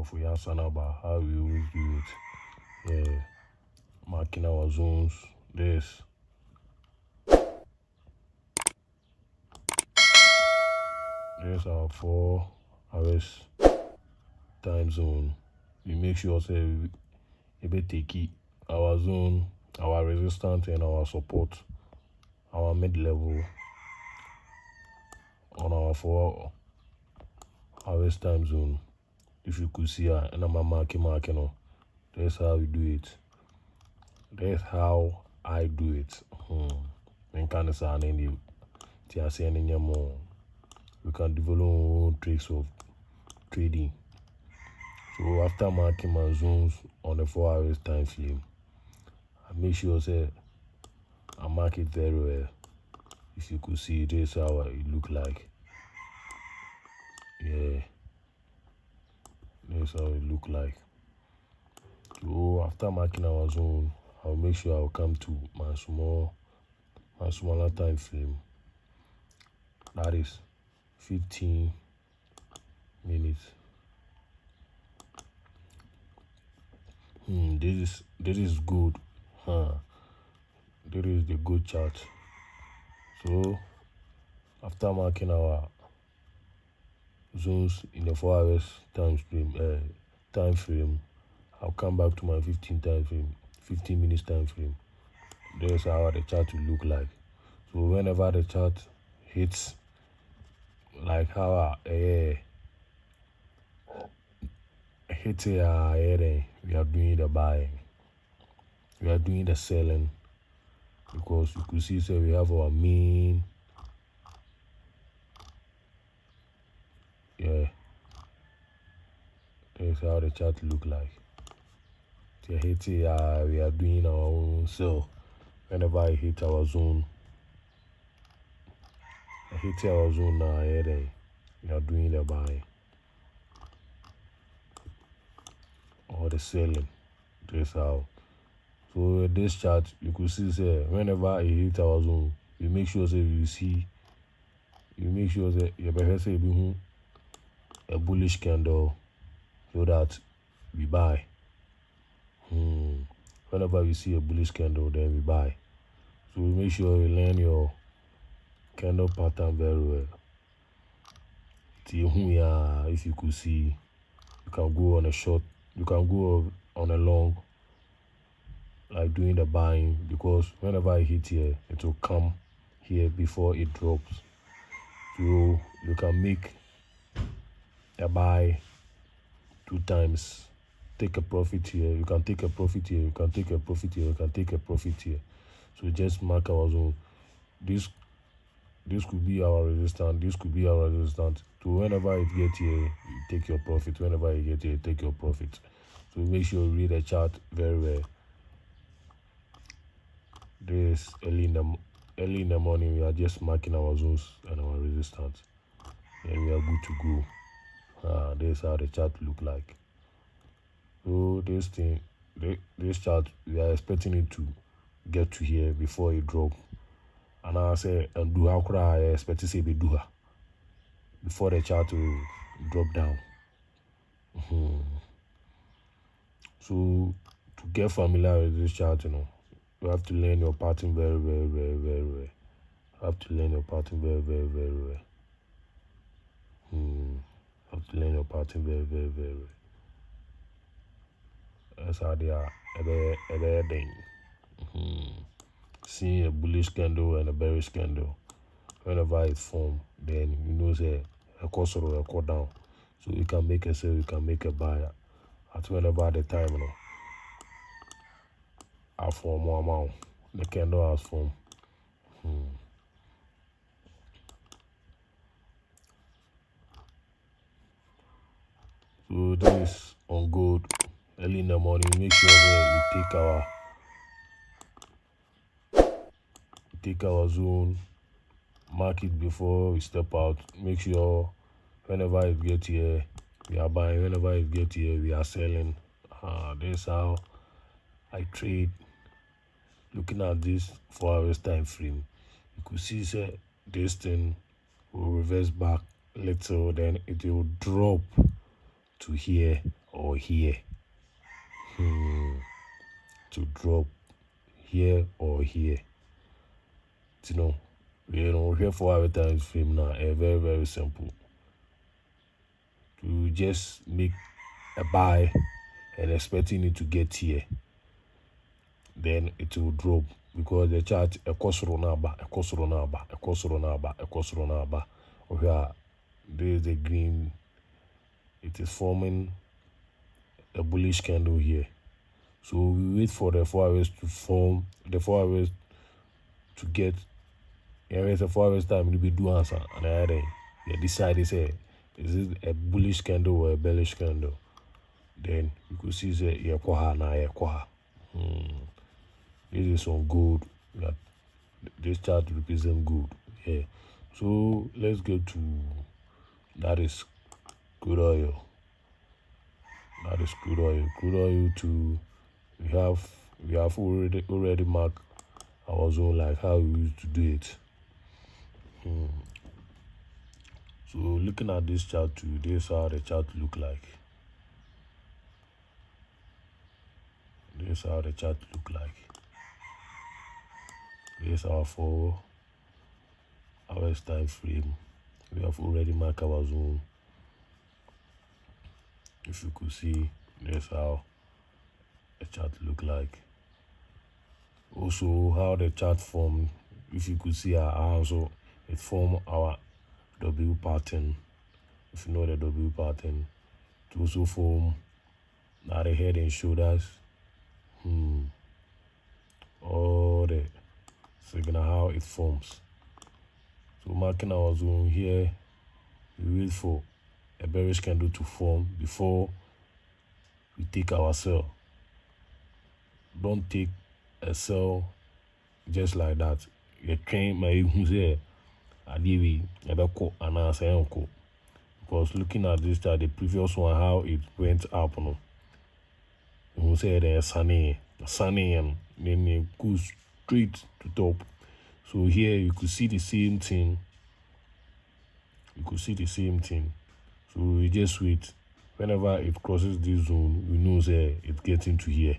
for Yasan about how we always do it. Yeah, marking our zones. This our 4 hours time zone. We make sure say we take it, our zone, our resistance and our support, our mid level on our 4 hours time zone. If you could see and I'm marking, that's how we do it. That's how I do it. When kind of sound any more. We can develop our own tricks of trading. So after marking my zones on the 4 hours time frame, I make sure say I mark it very well. If you could see, this how it look like. Yeah, that's how it look like. So after marking our zone, I'll make sure I'll come to my smaller time frame. That is 15 minutes. This is good. This is the good chart. So after marking our zones in the 4 hours time frame, I'll come back to my 15 minutes time frame. That's how the chart will look like. So whenever the chart hits like how hits we are doing the buying, we are doing the selling, because you could see we have our main that's how the chart look like. We are doing our own sell. Whenever I hit our zone, now we are doing the buying or the selling. That's how. So this chart, you could see whenever I hit our zone, we make sure you make sure you better say a bullish candle so that we buy. Whenever we see a bullish candle, then we buy. So we make sure you learn your candle pattern very well. If you could see, you can go on a short, you can go on a long, like doing the buying, because whenever I hit here, it will come here before it drops. So you can make a buy 2 times, take a profit here, you can take a profit here, you can take a profit here, you can take a profit here. So just mark our zone. This could be our resistance, this could be our resistance. So whenever it get here, you take your profit. Whenever you get here, you take your profit. So make sure you read the chart very well. This early in the morning, we are just marking our zones and our resistance, and we are good to go. This is how the chart look like. So this chart, we are expecting it to get to here before it drop. And I say, and do how could I expect to say be do before the chart will drop down. So to get familiar with this chart, you have to learn your pattern very, very, very, very well. You have to learn your pattern very, very, very well. You have to learn your pattern very, very, very well. That's how they are everything. Seeing a bullish candle and a bearish candle, whenever it form, then you know a course or a core down. So you can make a sell, you can make a buy at whenever the time I form more amount. The candle has formed. So this is on gold early in the morning. Make sure that we take our zone, mark it before we step out. Make sure whenever it get here, we are buying. Whenever it get here, we are selling. This is how I trade. Looking at this 4 hours time frame, you could see this thing will reverse back little, then it will drop to here or here. To drop here or here. Here 4 hour time frame now, very, very simple. To just make a buy and expecting it to get here, then it will drop because the chart a cost runaba. There is a green. It is forming a bullish candle here. So we wait for the 4 hours to form, the 4 hours to get. It's a 4 hours time to be doing answer, and I decide is it a bullish candle or a bearish candle. Then you could see say this is on gold. This chart represents gold. Yeah. So let's go to that is crude oil. That is crude oil. Crude oil to we have already marked our zone like how we used to do it. So looking at this chart too, this is how the chart look like. This is how the chart look like. This is our 4 hours time frame. We have already marked our zone. If you could see, this is how the chart look like. Also how the chart formed, if you could see also it formed our W pattern. If you know the W pattern, it also form now the head and shoulders. All the signal how it forms. So marking our zone here, we wait for a bearish candle to form before we take our sell. Don't take a sell just like that. You train my here. Because looking at this chart, the previous one, how it went up, you say there's sunny, and then it goes straight to top. So here you could see the same thing. So we just wait. Whenever it crosses this zone, we know it's getting to here.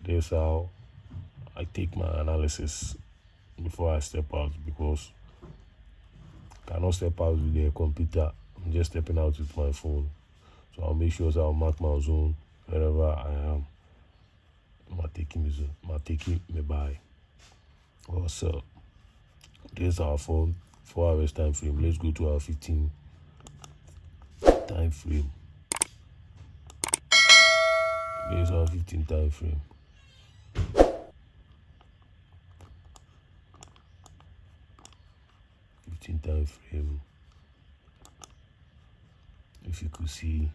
That's how I take my analysis before I step out, because I cannot step out with the computer. I'm just stepping out with my phone. So I'll make sure I'll mark my zone wherever I am. I'm taking me buy or sell. This is our 4 hours time frame. Let's go to our 15 time frame. This is our 15 time frame. 15 time frame. If you could see,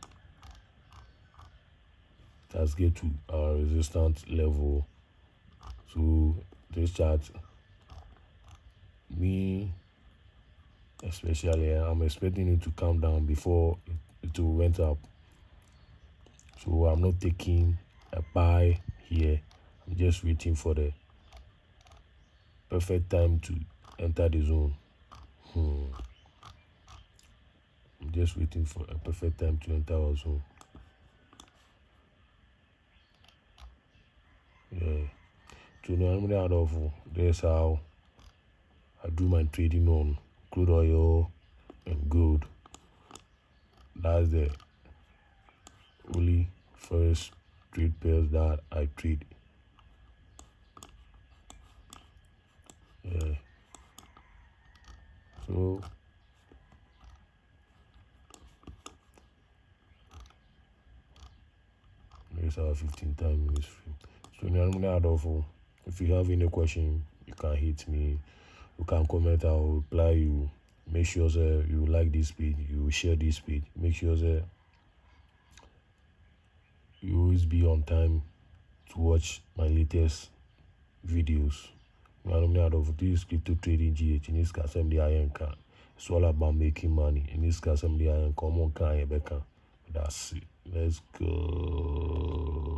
it has get to our resistance level. So this chart, me especially, I'm expecting it to come down before it went up. So I'm not taking a buy here. I'm just waiting for the perfect time to enter the zone. I'm just waiting for a perfect time to enter our zone. Yeah. So normally out of that's how I do my trading on crude oil and gold. That's the only first trade pairs that I trade. Yeah. So there's our 15 time minutes frame. So normally out of if you have any question, you can hit me. You can comment, I'll reply you. Make sure you like this page, you share this page. Make sure you always be on time to watch my latest videos. Out of this crypto trading GH in this case, it's all about making money. In this case, that's it. Let's go.